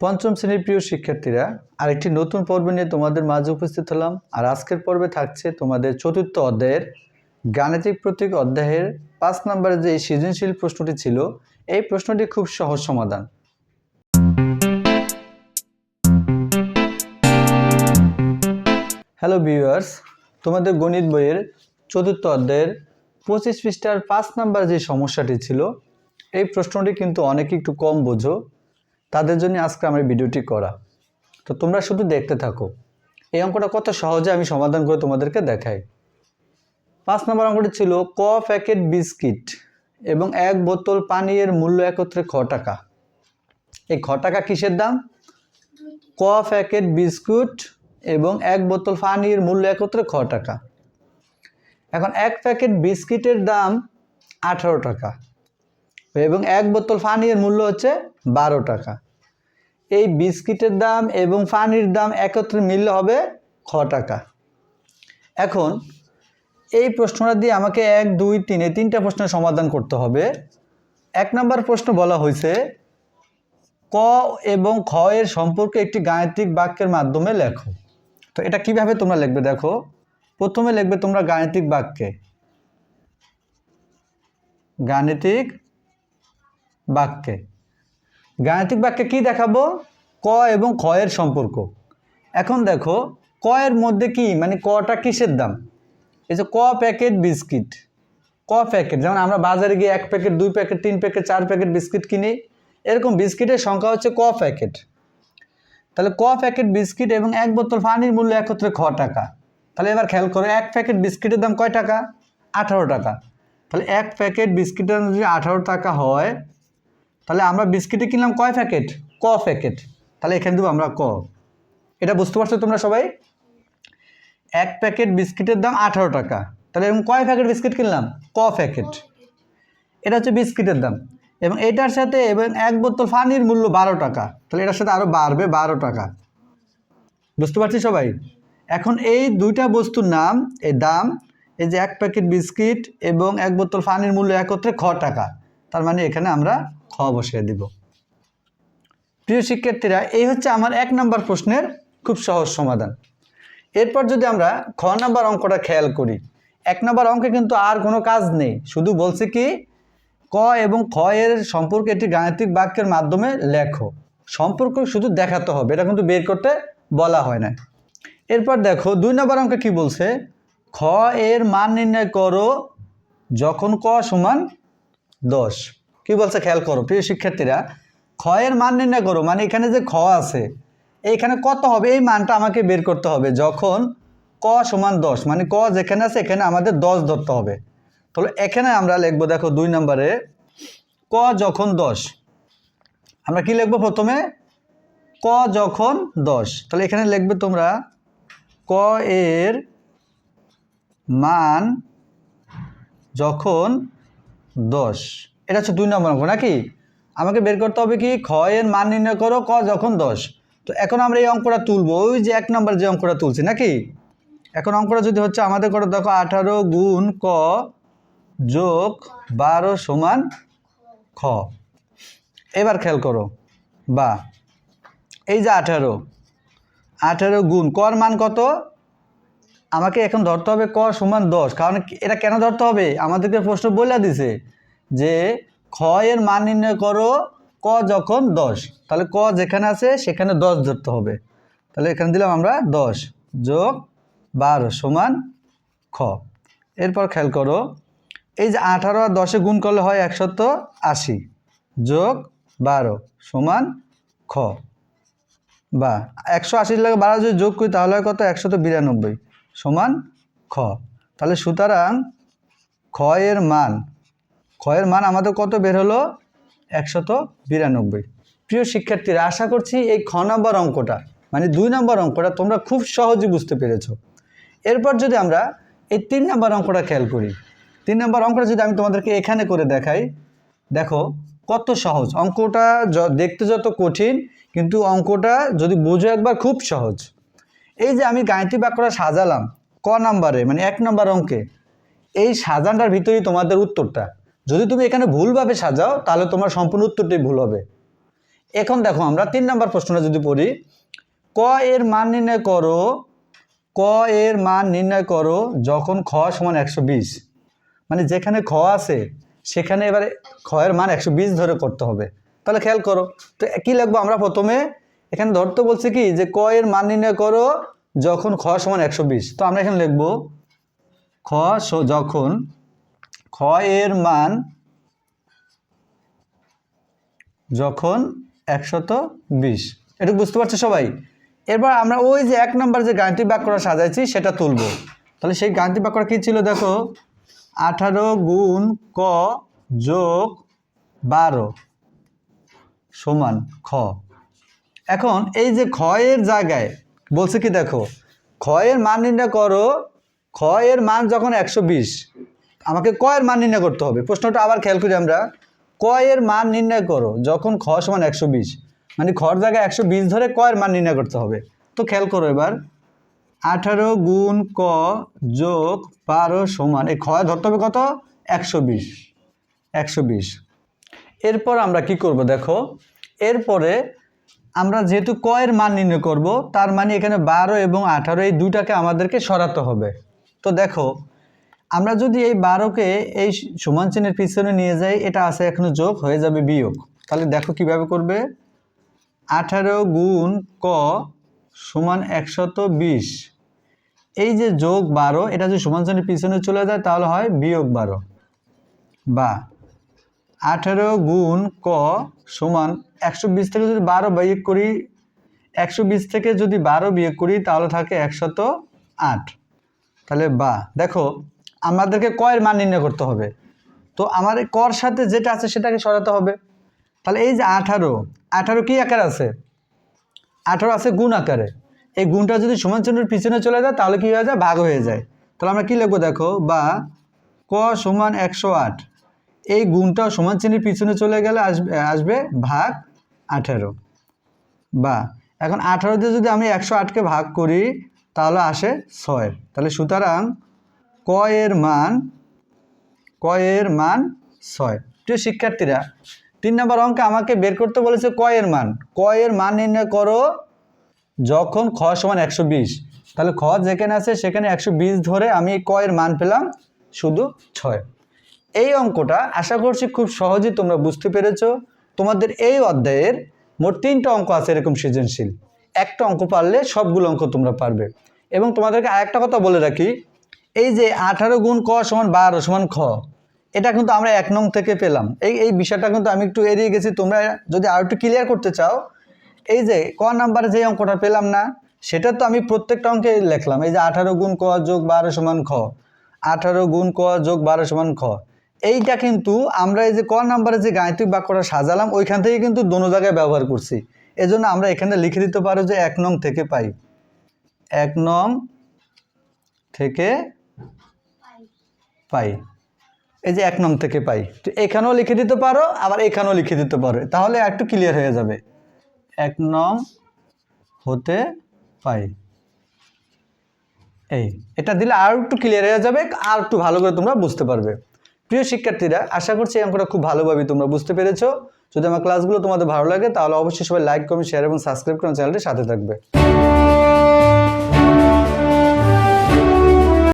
পঞ্চম শ্রেণীর প্রিয় শিক্ষার্থীরা, আরেকটি নতুন পর্ব নিয়ে তোমাদের মাঝে উপস্থিত হলাম। আর আজকের পর্বে থাকছে তোমাদের চতুর্থ অধ্যায়ের গাণিতিক প্রতীক অধ্যায়ের 5 নম্বরের যে সৃজনশীল প্রশ্নটি ছিল, এই প্রশ্নটি খুব সহজ সমাধান। হ্যালো ভিউয়ার্স, তোমাদের গণিত বইয়ের চতুর্থ অধ্যায়ের 25 পৃষ্ঠার 5 নম্বর যে সমস্যাটি ছিল, এই প্রশ্নটি কিন্তু অনেকে একটু কম বোঝো, তাদের জন্য আজকে আমার ভিডিওটি করা। তো তোমরা শুধু দেখতে থাকো। এই অঙ্কটা কত সহজে আমি সমাধান করে তোমাদেরকে দেখাই। 5 নম্বর অঙ্কটি ছিল ক প্যাকেট বিস্কিট এবং 1 বোতল পানীয়ের মূল্য একত্রে খ টাকা। এই খ টাকা কিসের দাম? ক প্যাকেট বিস্কুট এবং 1 বোতল পানীয়ের মূল্য একত্রে খ টাকা। এখন 1 প্যাকেট বিস্কিটের দাম 18 টাকা এবং 1 বোতল পানীয়ের মূল্য হচ্ছে 12 টাকা। এই বিস্কিটের দাম এবং পানির দাম একত্রে মিললে হবে খ টাকা। এখন এই প্রশ্নটা দিয়ে আমাকে 1, 2, 3 এই তিনটা প্রশ্নের সমাধান করতে হবে। 1 নম্বর প্রশ্ন বলা হয়েছে ক এবং খ এর সম্পর্কে একটি গাণিতিক বাক্যের মাধ্যমে লেখো। তো এটা কিভাবে তোমরা লিখবে দেখো। প্রথমে লিখবে তোমরা গাণিতিক বাক্যে, গাণিতিক বাক্যে কি দেখাবো? ক এবং খ এর সম্পর্ক। এখন দেখো ক এর মধ্যে কি, মানে কটা কিসের দাম? এই যে ক প্যাকেট বিস্কিট, ক প্যাকেট, যেমন আমরা বাজারে গিয়ে 1 packet 2 packet 3 packet 4 packet biscuit কিনি, এরকম বিস্কিটের সংখ্যা হচ্ছে ক প্যাকেট। তাহলে ক প্যাকেট বিস্কিট এবং 1 বোতল পানির মূল্য একত্রে খ টাকা। তাহলে এবার খেয়াল করো, 1 প্যাকেট বিস্কিটের দাম কয় টাকা? 18 টাকা। তাহলে 1 প্যাকেট বিস্কিটের দাম যদি 18 টাকা হয়, তাহলে আমরা বিস্কিটে কিনলাম কয় প্যাকেট? ক প্যাকেট। তাহলে এখানে দেবো আমরা ক। এটা বুঝতে পারছো তোমরা সবাই? 1 প্যাকেট বিস্কিটের দাম 18 টাকা, তাহলে এরকম কয় প্যাকেট বিস্কিট কিনলাম? ক প্যাকেট। এটা হচ্ছে বিস্কিটের দাম। এবং এটার সাথে এবং 1 বোতল পানির মূল্য 12 টাকা, তাহলে এটার সাথে আরও বাড়বে 12 টাকা। বুঝতে পারছি সবাই? এখন এই দুইটা বস্তুর নাম, এই দাম, এই যে 1 প্যাকেট বিস্কিট এবং 1 বোতল পানির মূল্য একত্রে খ টাকা, তার মানে এখানে আমরা খ বসিয়ে দিব। প্রিয় শিক্ষার্থীরা, এই হচ্ছে আমার 1 নম্বর প্রশ্নের খুব সহজ সমাধান। এরপর যদি আমরা খ নম্বর অঙ্কটা খেয়াল করি, 1 নম্বর অঙ্কে কিন্তু আর কোনো কাজ নেই, শুধু বলছে কি ক এবং খ এর সম্পর্কে একটি গাণিতিক বাক্যের মাধ্যমে লেখো। সম্পর্ক শুধু দেখাতে হবে, এটা কিন্তু বের করতে বলা হয় না। এরপর দেখো 2 নম্বর অঙ্কে কি বলছে, খ এর মান নির্ণয় করো যখন ক সমান 10। কি বলছে খেয়াল করো প্রিয় শিক্ষার্থীরা, খ এর মান নির্ণয় করো, মানে এখানে যে খ আছে এইখানে কত হবে এই মানটা আমাকে বের করতে হবে যখন ক সমান 10, মানে ক যেখানে আছে এখানে আমাদের 10 ধরতে হবে। তাহলে এখানে আমরা লিখবো, দেখো 2 নম্বরে ক যখন 10, আমরা কি লিখবো প্রথমে? ক যখন 10। তাহলে এখানে লিখবে তোমরা ক এর মান যখন 10। এটা হচ্ছে 2 নম্বর অঙ্ক নাকি? আমাকে বের করতে হবে কি, খ এর মান নির্ণয় করো ক যখন 10। তো এখন আমরা এই অঙ্কটা তুলবো, ওই যে 1 নম্বর যে অঙ্কটা তুলছি নাকি। এখন অঙ্কটা যদি হচ্ছে আমাদের করে দেখো 18 গুণ ক যোগ 12 সমান খ। এবার খেয়াল করো, বা এই যে 18 গুণ কর মান কত? আমাকে এখন ধরতে হবে ক সমান 10, কারণ এটা কেন ধরতে হবে? আমাদেরকে প্রশ্ন বলে দিছে যে খ এর মান নির্ণয় করো ক যখন 10, তাহলে ক যেখানে আছে সেখানে 10 ধরতে হবে। তাহলে এখানে দিলাম আমরা 10 যোগ 12 সমান খ। এরপর খেয়াল করো, এই যে 18 আর 10 গুণ করলে হয় 180 যোগ 12 সমান খ, বা 180 লাগে 12 যদি যোগ করি তাহলে হয় কত? 192 সমান খ। তাহলে সুতরাং খ এর মান আমাদের কত বের হলো? 192। প্রিয় শিক্ষার্থীরা, আশা করছি এই খ নম্বর অঙ্কটা, মানে 2 নম্বর অঙ্কটা তোমরা খুব সহজে বুঝতে পেরেছো। এরপর যদি আমরা এই 3 নম্বর অঙ্কটা খেয়াল করি, 3 নম্বর অঙ্কটা যদি আমি তোমাদেরকে এখানে করে দেখাই, দেখো কত সহজ অঙ্কটা। দেখতে যত কঠিন, কিন্তু অঙ্কটা যদি বুঝো একবার খুব সহজ। এই যে আমি গাণিতিক বাক্যটা সাজালাম ক নম্বরে, মানে 1 নম্বর অঙ্কে, এই সাজানটার ভিতরেই তোমাদের উত্তরটা। যদি তুমি এখানে ভুলভাবে সাজাও তাহলে তোমার সম্পূর্ণ উত্তরটাই ভুল হবে। এখন দেখো আমরা 3 নম্বর প্রশ্নটা যদি পড়ি, ক এর মান নির্ণয় করো, ক এর মান নির্ণয় করো যখন খ সমান 120। মানে যেখানে খ আছে সেখানে এবারে খ এর মান 120 ধরে করতে হবে। তাহলে খেয়াল করো, তো কি লিখবো আমরা প্রথমে, এখানে ধরতে বলছে কি যে ক এর মান নির্ণয় করো যখন খ সমান 120। তো আমরা এখানে লিখবো যখন খ এর মান যখন 120। এটা বুঝতে পারছো সবাই? এবার আমরা ওই যে 1 নম্বর যে গাণিতিক বাক্যটা সাজাইছি সেটা তুলবো। তাহলে সেই গাণিতিক বাক্যটা কী ছিল দেখো, 18 গুণ ক যোগ 12 সমান খ। এখন এই যে খ এর জায়গায় বলছে কি দেখো, খ এর মান নির্ণয় করো, খ এর মান যখন 120, আমাকে ক এর মান নির্ণয় করতে হবে। প্রশ্নটা আবার খেয়াল করি আমরা, ক এর মান নির্ণয় করো যখন খ সমান 120, মানে খর জায়গায় 120 ধরে ক এর মান নির্ণয় করতে হবে। তো খেয়াল করো এবার, 18 গুণ ক যোগ 12 সমান, এই খ ধরতে হবে কত, 120। এরপর আমরা কি করব দেখো, এরপরে আমরা যেহেতু ক এর মান নির্ণয় করব, তার মানে এখানে 12 এবং 18 এই দুটাকে আমাদেরকে সরাতে হবে। তো দেখো আমরা যদি এই 12কে এই সমান চিহ্নের পিছনে নিয়ে যাই, এটা আছে এখনো যোগ, হয়ে যাবে বিয়োগ। তাহলে দেখো কিভাবে করবে, 18 গুণ ক সমান 120, এই যে যোগ 12, এটা যদি সমান চিহ্নের পিছনে চলে যায় তাহলে হয় বিয়োগ 12, বা 18 গুণ ক সমান 120 থেকে যদি 12 বিয়োগ করি, 120 থেকে যদি 12 বিয়োগ করি তাহলে থাকে 108। তাহলে বা দেখো আমাদেরকে ক এর মান নির্ণয় করতে হবে, তো আমার কর সাথে যেটা আছে সেটাকে সরাতে হবে। তাহলে এই যে 18 কি আকারে আছে, 18 আছে গুণ আকারে, এই গুণটা যদি সমান চিহ্নের পিছনে চলে যায় তাহলে কি হয়ে যায়, ভাগ হয়ে যায়। তাহলে আমরা কি লিখবো দেখো, বা ক সমান 108, এই গুণটাও সমান চিহ্নের পিছনে চলে গেলে আসবে ভাগ 18, বা এখন 18 দিয়ে যদি আমি 108কে ভাগ করি তাহলে আসে 6। তাহলে সুতরাং ক এর মান 6। প্রিয় শিক্ষার্থীরা, 3 নম্বর অঙ্কে আমাকে বের করতে বলেছে ক এর মান নির্ণয় করো যখন খ সমান 120। তাহলে খ যেখানে আছে সেখানে 120 ধরে আমি ক এর মান পেলাম শুধু 6। এই অঙ্কটা আশা করছি খুব সহজেই তোমরা বুঝতে পেরেছো। তোমাদের এই অধ্যায়ের মোট 3টা অঙ্ক আছে এরকম সৃজনশীল, একটা অঙ্ক পারলে সবগুলো অঙ্ক তোমরা পারবে। এবং তোমাদেরকে আরেকটা কথা বলে রাখি, এই যে 18 গুণ ক সমান 12 সমান খ, এটা কিন্তু আমরা 1 নং থেকে পেলাম। এই বিষয়টা কিন্তু আমি একটু এড়িয়ে গেছি, তোমরা যদি আর একটু ক্লিয়ার করতে চাও, এই যে ক নাম্বারে যে অঙ্কটা পেলাম না, সেটা তো আমি প্রত্যেকটা অঙ্কে লিখলাম। এই যে 18 গুণ ক যোগ 12 সমান খ, 18 গুণ ক যোগ 12 সমান খ, এইটা কিন্তু আমরা এই যে ক নাম্বারে যে গাণিতিক বাক্যটা সাজালাম ওইখান থেকে কিন্তু দোনো জায়গায় ব্যবহার করছি। এজন্য আমরা এখানে লিখে দিতে পারো যে 1 নং থেকে পাই, 1 নং থেকে পাই, এই যে 1 নং থেকে পাই। তো এখানেও লিখে দিতে পারো, আবার এখানেও লিখে দিতে পারো, তাহলে একটু ক্লিয়ার হয়ে যাবে। 1 নং হতে পাই, এটা দিলে আর একটু ক্লিয়ার হয়ে যাবে, আর একটু ভালো করে তোমরা বুঝতে পারবে। প্রিয় শিক্ষার্থীরা, আশা করছি এই অঙ্কটা খুব ভালোভাবে তোমরা বুঝতে পেরেছো। যদি আমার ক্লাসগুলো তোমাদের ভালো লাগে তাহলে অবশ্যই সবাই লাইক, কমেন্ট, শেয়ার এবং সাবস্ক্রাইব করে চ্যানেলটির সাথে থাকবে।